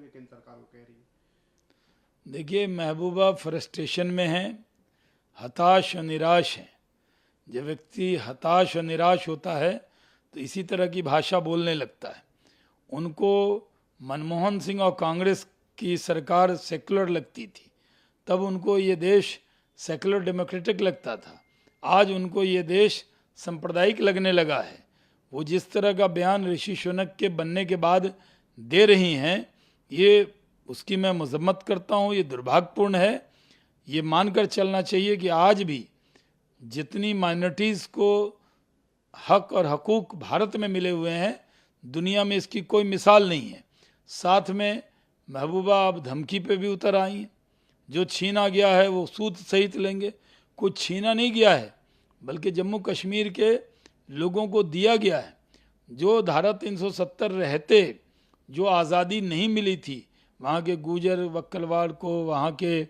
केंद्र सरकार को कह रही है? देखिए, महबूबा फ्रस्ट्रेशन में है, हताश और निराश है। जब व्यक्ति हताश और निराश होता है तो इसी तरह की भाषा बोलने लगता है। उनको मनमोहन सिंह और कांग्रेस की सरकार सेकुलर लगती थी, तब उनको ये देश सेकुलर डेमोक्रेटिक लगता था। आज उनको ये देश सांप्रदायिक लगने लगा है। वो जिस तरह का बयान ऋषि सुनक के बनने के बाद दे रही हैं, ये उसकी मैं मजम्मत करता हूँ। ये दुर्भाग्यपूर्ण है। ये मानकर चलना चाहिए कि आज भी जितनी माइनॉरिटीज़ को हक और हकूक़ भारत में मिले हुए हैं, दुनिया में इसकी कोई मिसाल नहीं है। साथ में महबूबा अब धमकी पे भी उतर आई हैं। जो छीना गया है वो सूद सहित लेंगे। कुछ छीना नहीं गया है, बल्कि जम्मू कश्मीर के लोगों को दिया गया है। जो धारा 370 रहते जो आज़ादी नहीं मिली थी, वहाँ के गुजर वक्कलवाड़ को, वहाँ के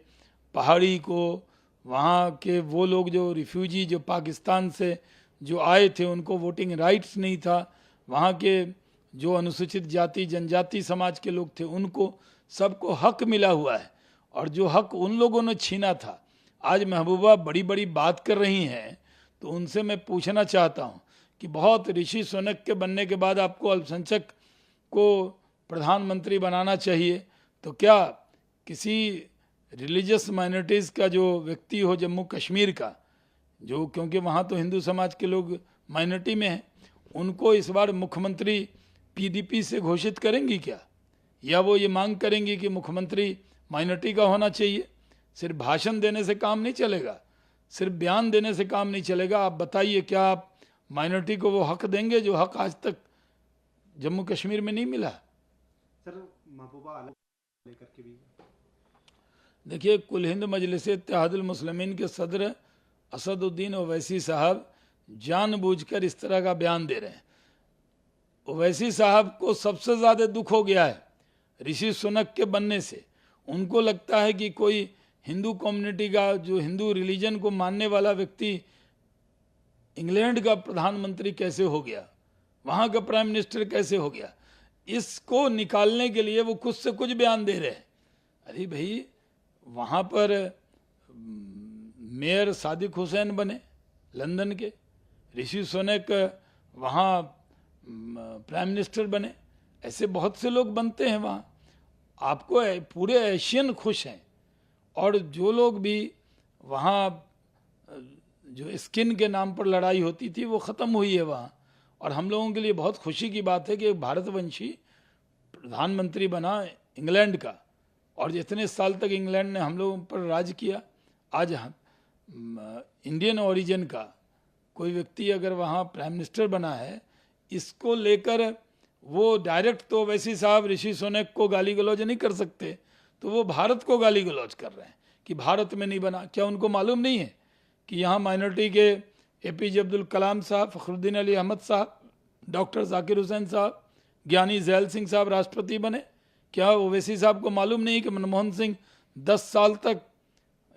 पहाड़ी को, वहाँ के वो लोग जो रिफ्यूजी जो पाकिस्तान से जो आए थे, उनको वोटिंग राइट्स नहीं था। वहाँ के जो अनुसूचित जाति जनजाति समाज के लोग थे, उनको सबको हक मिला हुआ है। और जो हक उन लोगों ने छीना था, आज महबूबा बड़ी बड़ी बात कर रही हैं। तो उनसे मैं पूछना चाहता हूँ कि बहुत ऋषि सुनक के बनने के बाद आपको अल्पसंख्यक को प्रधानमंत्री बनाना चाहिए, तो क्या किसी रिलीजियस माइनॉरिटीज़ का जो व्यक्ति हो जम्मू कश्मीर का, जो क्योंकि वहाँ तो हिंदू समाज के लोग माइनॉरिटी में हैं, उनको इस बार मुख्यमंत्री पीडीपी से घोषित करेंगी क्या? या वो ये मांग करेंगी कि मुख्यमंत्री माइनॉरिटी का होना चाहिए? सिर्फ भाषण देने से काम नहीं चलेगा, सिर्फ बयान देने से काम नहीं चलेगा। आप बताइए, क्या आप माइनॉरिटी को वो हक देंगे जो हक आज तक जम्मू कश्मीर में नहीं मिला? सर, महबूबा अलग लेकर के भी देखिए, कुल हिंद मजलिस इत्तेहादुल मुस्लिमीन के सदर असदुद्दीन ओवैसी साहब जानबूझकर इस तरह का बयान दे रहे हैं। ओवैसी साहब को सबसे ज़्यादा दुख हो गया है ऋषि सुनक के बनने से। उनको लगता है कि कोई हिंदू कम्युनिटी का, जो हिंदू रिलीजन को मानने वाला व्यक्ति इंग्लैंड का प्रधानमंत्री कैसे हो गया, वहाँ का प्राइम मिनिस्टर कैसे हो गया। इसको निकालने के लिए वो खुद से कुछ बयान दे रहे हैं। अरे भाई, वहाँ पर मेयर सादिक हुसैन बने लंदन के, ऋषि सुनक वहाँ प्राइम मिनिस्टर बने, ऐसे बहुत से लोग बनते हैं वहाँ। आपको पूरे एशियन खुश हैं। और जो लोग भी वहाँ जो स्किन के नाम पर लड़ाई होती थी, वो ख़त्म हुई है वहाँ। और हम लोगों के लिए बहुत खुशी की बात है कि एक भारतवंशी प्रधानमंत्री बना इंग्लैंड का। और जितने साल तक इंग्लैंड ने हम लोगों पर राज किया, आज हम इंडियन ओरिजिन का कोई व्यक्ति अगर वहाँ प्राइम मिनिस्टर बना है, इसको लेकर वो डायरेक्ट तो वैसी साहब ऋषि सुनक को गाली गलौज नहीं कर सकते, तो वो भारत को गाली गलौज कर रहे हैं कि भारत में नहीं बना। क्या उनको मालूम नहीं है कि यहाँ माइनॉरिटी के एपीजे अब्दुल कलाम साहब, फखरुद्दीन अली अहमद साहब, डॉक्टर जाकिर हुसैन साहब, ज्ञानी जैल सिंह साहब राष्ट्रपति बने? क्या ओवैसी साहब को मालूम नहीं कि मनमोहन सिंह 10 साल तक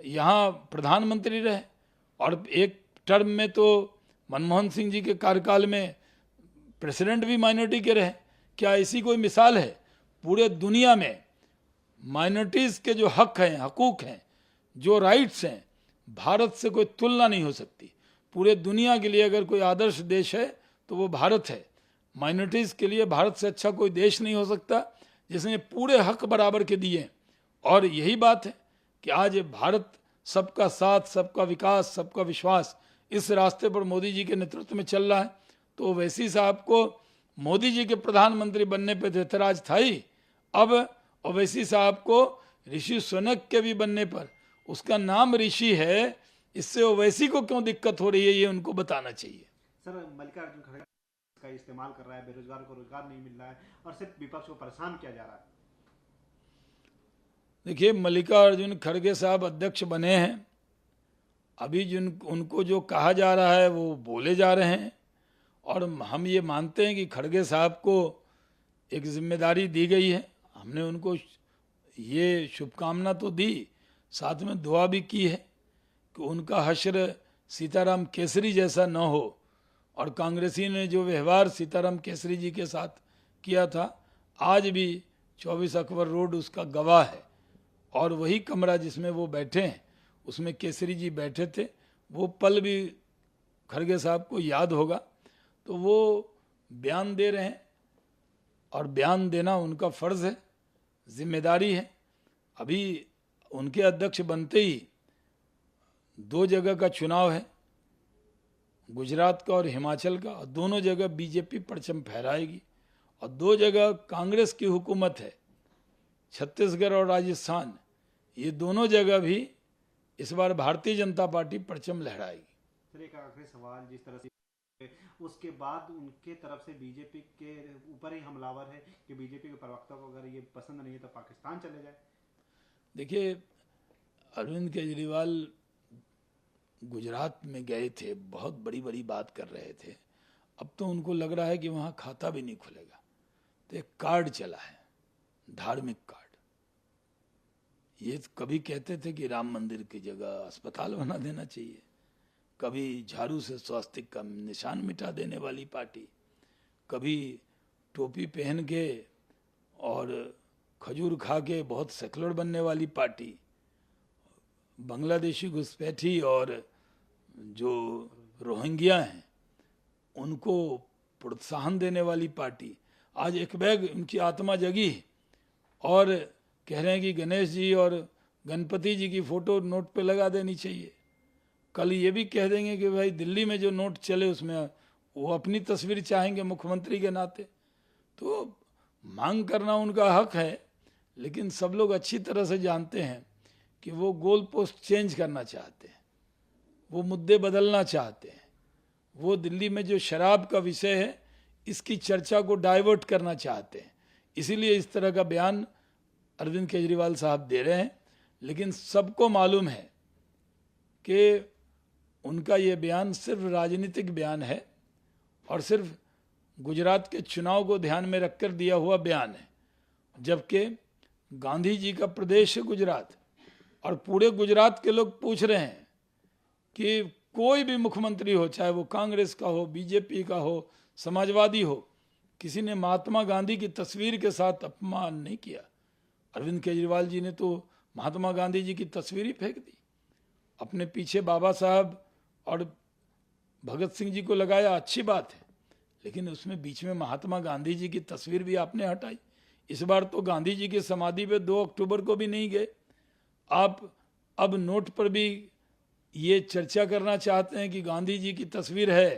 यहाँ प्रधानमंत्री रहे? और एक टर्म में तो मनमोहन सिंह जी के कार्यकाल में प्रेसिडेंट भी माइनॉरिटी के रहे। क्या ऐसी कोई मिसाल है? पूरे दुनिया में माइनॉरिटीज़ के जो हक हैं, हकूक़ हैं, जो राइट्स हैं, भारत से कोई तुलना नहीं हो सकती। पूरे दुनिया के लिए अगर कोई आदर्श देश है तो वो भारत है। माइनॉरिटीज़ के लिए भारत से अच्छा कोई देश नहीं हो सकता, जिसने पूरे हक बराबर के दिए। और यही बात है कि आज भारत सबका साथ, सबका विकास, सबका विश्वास, इस रास्ते पर मोदी जी के नेतृत्व में चल रहा है। तो ओवैसी साहब को मोदी जी के प्रधानमंत्री बनने पर ऐतराज था ही, अब ओवैसी साहब को ऋषि सुनक के भी बनने पर, उसका नाम ऋषि है, इससे ओवैसी को क्यों दिक्कत हो रही है, ये उनको बताना चाहिए। सर, मल्लिकार्जुन खड़गे का इस्तेमाल कर रहा है, बेरोजगार को रोजगार नहीं मिल रहा है और सिर्फ विपक्ष को परेशान किया जा रहा है। देखिए, मल्लिकार्जुन खड़गे साहब अध्यक्ष बने हैं, अभी जिन उनको जो कहा जा रहा है वो बोले जा रहे हैं। और हम ये मानते हैं कि खड़गे साहब को एक जिम्मेदारी दी गई है। हमने उनको ये शुभकामना तो दी, साथ में दुआ भी की है कि उनका हश्र सीताराम केसरी जैसा न हो। और कांग्रेसी ने जो व्यवहार सीताराम केसरी जी के साथ किया था, आज भी 24 अकबर रोड उसका गवाह है। और वही कमरा जिसमें वो बैठे हैं, उसमें केसरी जी बैठे थे, वो पल भी खड़गे साहब को याद होगा। तो वो बयान दे रहे हैं और बयान देना उनका फर्ज है, जिम्मेदारी है। अभी उनके अध्यक्ष बनते ही 2 जगह का चुनाव है, गुजरात का और हिमाचल का, और दोनों जगह बीजेपी परचम फहराएगी। और 2 जगह कांग्रेस की हुकूमत है, छत्तीसगढ़ और राजस्थान। ये दोनों जगह भी इस बार भारतीय जनता पार्टी परचम लहराएगी। फिर एक आखिरी सवाल, जिस तरह से उसके बाद उनके तरफ से बीजेपी के ऊपर ही हमलावर है कि बीजेपी के प्रवक्ता को अगर ये पसंद नहीं है तो पाकिस्तान चले जाए। देखिए, अरविंद केजरीवाल गुजरात में गए थे, बहुत बड़ी बड़ी बात कर रहे थे। अब तो उनको लग रहा है कि वहाँ खाता भी नहीं खुलेगा। तो एक कार्ड चला है, धार्मिक कार्ड। ये कभी कहते थे कि राम मंदिर की जगह अस्पताल बना देना चाहिए, कभी झाड़ू से स्वास्तिक का निशान मिटा देने वाली पार्टी, कभी टोपी पहन के और खजूर खा के बहुत सेकुलर बनने वाली पार्टी, बांग्लादेशी घुसपैठी और जो रोहिंग्या हैं उनको प्रोत्साहन देने वाली पार्टी। आज एक बैग उनकी आत्मा जगी और कह रहे हैं कि गणेश जी और गणपति जी की फोटो नोट पे लगा देनी चाहिए। कल ये भी कह देंगे कि भाई दिल्ली में जो नोट चले उसमें वो अपनी तस्वीर चाहेंगे मुख्यमंत्री के नाते। तो मांग करना उनका हक है, लेकिन सब लोग अच्छी तरह से जानते हैं कि वो गोल पोस्ट चेंज करना चाहते हैं, वो मुद्दे बदलना चाहते हैं। वो दिल्ली में जो शराब का विषय है इसकी चर्चा को डाइवर्ट करना चाहते हैं। इसीलिए इस तरह का बयान अरविंद केजरीवाल साहब दे रहे हैं। लेकिन सबको मालूम है कि उनका ये बयान सिर्फ राजनीतिक बयान है और सिर्फ गुजरात के चुनाव को ध्यान में रखकर दिया हुआ बयान है। जबकि गांधी जी का प्रदेश है गुजरात, और पूरे गुजरात के लोग पूछ रहे हैं कि कोई भी मुख्यमंत्री हो, चाहे वो कांग्रेस का हो, बीजेपी का हो, समाजवादी हो, किसी ने महात्मा गांधी की तस्वीर के साथ अपमान नहीं किया। अरविंद केजरीवाल जी ने तो महात्मा गांधी जी की तस्वीर ही फेंक दी, अपने पीछे बाबा साहब और भगत सिंह जी को लगाया, अच्छी बात है, लेकिन उसमें बीच में महात्मा गांधी जी की तस्वीर भी आपने हटाई। इस बार तो गांधी जी की समाधि पे 2 अक्टूबर को भी नहीं गए आप। अब नोट पर भी ये चर्चा करना चाहते हैं कि गांधी जी की तस्वीर है,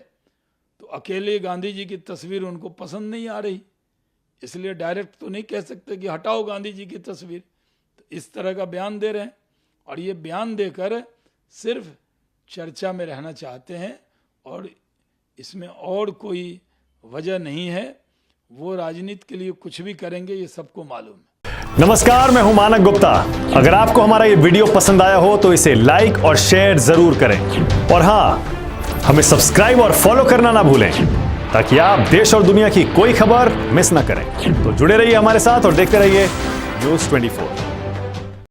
तो अकेले गांधी जी की तस्वीर उनको पसंद नहीं आ रही, इसलिए डायरेक्ट तो नहीं कह सकते कि हटाओ गांधी जी की तस्वीर। तो इस तरह का बयान दे रहे हैं, और ये बयान देकर सिर्फ चर्चा में रहना चाहते हैं, और इसमें और कोई वजह नहीं है। वो राजनीति के लिए कुछ भी करेंगे, ये सबको मालूम है। नमस्कार, मैं हूं मानक गुप्ता। अगर आपको हमारा ये वीडियो पसंद आया हो तो इसे लाइक और शेयर जरूर करें, और हां, हमें सब्सक्राइब और फॉलो करना ना भूलें ताकि आप देश और दुनिया की कोई खबर मिस ना करें। तो जुड़े रहिए हमारे साथ और देखते रहिए News 24।